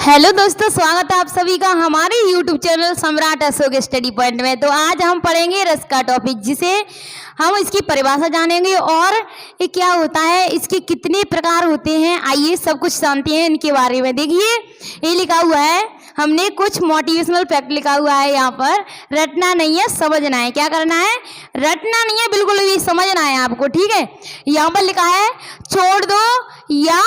Hello दोस्तों, स्वागत है आप सभी का हमारे YouTube चैनल सम्राट अशोक स्टडी पॉइंट में। तो आज हम पढ़ेंगे रस का टॉपिक, जिसे हम इसकी परिभाषा जानेंगे और ये क्या होता है, इसके कितने प्रकार होते हैं, आइए सब कुछ जानते हैं इनके बारे में। देखिए ये लिखा हुआ है, हमने कुछ मोटिवेशनल फैक्ट लिखा हुआ है यहाँ पर। रटना नहीं है, समझना है। क्या करना है? रटना नहीं है, बिल्कुल भी समझना है आपको, ठीक है। यहाँ पर लिखा है छोड़ दो या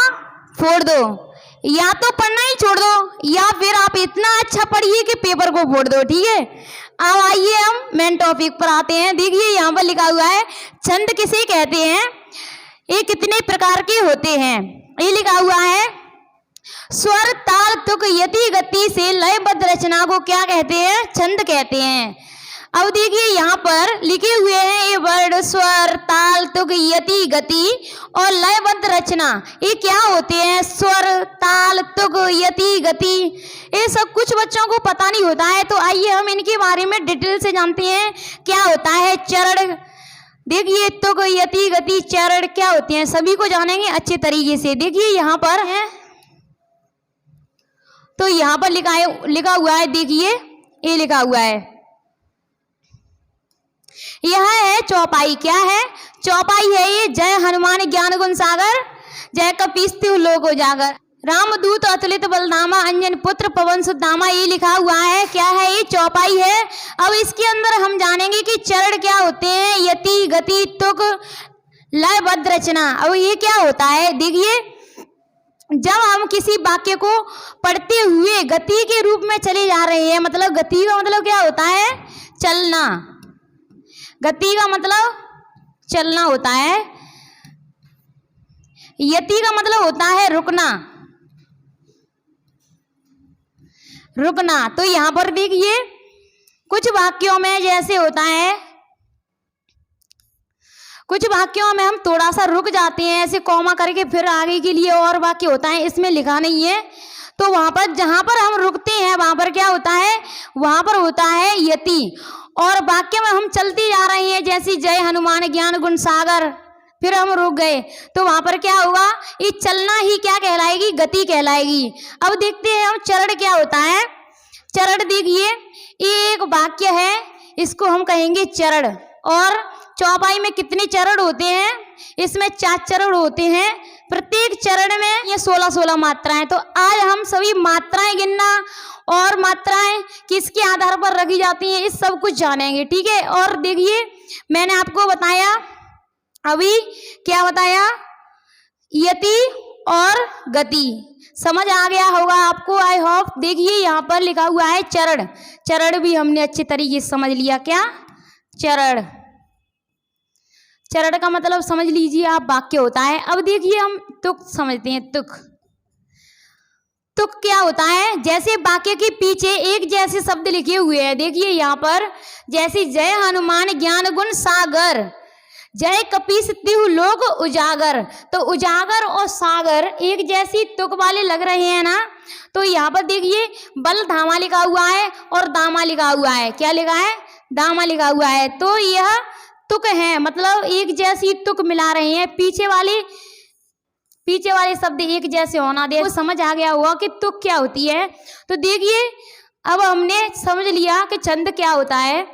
फोड़ दो, या तो पढ़ना ही छोड़ दो या फिर आप इतना अच्छा पढ़िए कि पेपर को फोड़ दो, ठीक है। अब आइए हम मेन टॉपिक पर आते हैं। देखिए यहाँ पर लिखा हुआ है छंद किसे कहते हैं, ये कितने प्रकार के होते हैं। ये लिखा हुआ है स्वर ताल तुक यति गति से लयबद्ध रचना को क्या कहते हैं? छंद कहते हैं। अब देखिए यहाँ पर लिखे हुए हैं ये वर्ड स्वर ताल तुक यति गति और लयबद्ध रचना, ये क्या होते हैं? स्वर ताल तुक यति गति, ये सब कुछ बच्चों को पता नहीं होता है। तो आइए हम इनके बारे में डिटेल से जानते हैं। क्या होता है चरण? देखिए तुक यति गति चरण क्या होते हैं, सभी को जानेंगे अच्छे तरीके से। देखिए यहाँ पर है, तो यहाँ पर लिखा हुआ है, देखिए ये लिखा हुआ है, यह है चौपाई। क्या है? चौपाई है ये। जय हनुमान ज्ञान गुण सागर, जय कपीस लोक उजागर, रामदूत अतुलित बलधामा, अंजन पुत्र पवन सुत धामा, ये लिखा हुआ है। क्या है? ये चौपाई है। अब इसके अंदर हम जानेंगे कि चरण क्या होते हैं, यति गति तुक लयबद्ध रचना। अब ये क्या होता है? देखिए जब हम किसी वाक्य को पढ़ते हुए गति के रूप में चले जा रहे हैं, मतलब गति का मतलब क्या होता है? चलना। गति का मतलब चलना होता है। यति का मतलब होता है रुकना, रुकना। तो यहां पर देखिए कुछ वाक्यों में जैसे होता है, कुछ वाक्यों में हम थोड़ा सा रुक जाते हैं ऐसे कॉमा करके, फिर आगे के लिए और वाक्य होता है, इसमें लिखा नहीं है। तो वहां पर जहां पर हम रुकते हैं वहां पर क्या होता है? वहां पर होता है यति। और वाक्य में हम चलते जा रहे हैं, जैसे जय हनुमान ज्ञान गुण सागर, फिर हम रुक गए, तो वहां पर क्या होगा? ये चलना ही क्या कहलाएगी? गति कहलाएगी। अब देखते हैं हम चरण क्या होता है। चरण देखिए ये एक वाक्य है, इसको हम कहेंगे चरण। और चौपाई में कितने चरण होते हैं? इसमें 4 चरण होते हैं। प्रत्येक चरण में ये 16-16 मात्राएं। तो आज हम सभी मात्राएं गिनना और मात्राएं किसके आधार पर रखी जाती हैं, इस सब कुछ जानेंगे, ठीक है। और देखिए मैंने आपको बताया, अभी क्या बताया? यति और गति, समझ आ गया होगा आपको, आई होप। देखिए यहाँ पर लिखा हुआ है चरण। चरण भी हमने अच्छे तरीके से समझ लिया। क्या चरण? चरण का मतलब समझ लीजिए आप, वाक्य होता है। अब देखिए हम तुक समझते हैं। तुक, तुक क्या होता है? जैसे वाक्य के पीछे एक जैसे शब्द लिखे हुए हैं। देखिए यहाँ पर जैसे जय हनुमान ज्ञान गुण सागर, जय कपीस लोक उजागर, तो उजागर और सागर एक जैसी तुक वाले लग रहे हैं ना। तो यहाँ पर देखिए बल धामा लिखा हुआ है और दामा लिखा हुआ है। क्या लिखा है? दामा लिखा हुआ है। तो यह तुक है, मतलब एक जैसी तुक मिला रहे हैं। पीछे वाले शब्द एक जैसे होना दे, तो समझ आ गया होगा कि तुक क्या होती है। तो देखिए अब हमने समझ लिया कि छंद क्या होता है।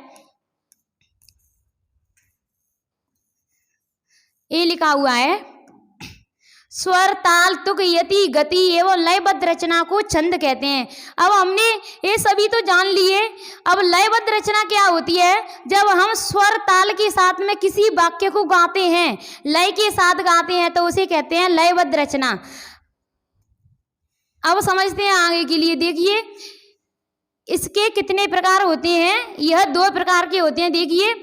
ये लिखा हुआ है स्वर ताल तुक यति गति एवं लयबद्ध रचना को छंद कहते हैं। अब हमने ये सभी तो जान लिए। अब लयबद्ध रचना क्या होती है? जब हम स्वर ताल के साथ में किसी वाक्य को गाते हैं, लय के साथ गाते हैं, तो उसे कहते हैं लयबद्ध रचना। अब समझते हैं आगे के लिए। देखिए इसके कितने प्रकार होते हैं? यह 2 प्रकार के होते हैं। देखिए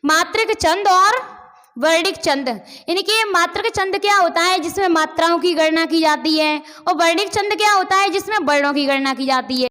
मात्रिक छंद और वर्णिक छंद। इनके मात्रिक छंद क्या होता है? जिसमें मात्राओं की गणना की जाती है। और वर्णिक छंद क्या होता है? जिसमें वर्णों की गणना की जाती है।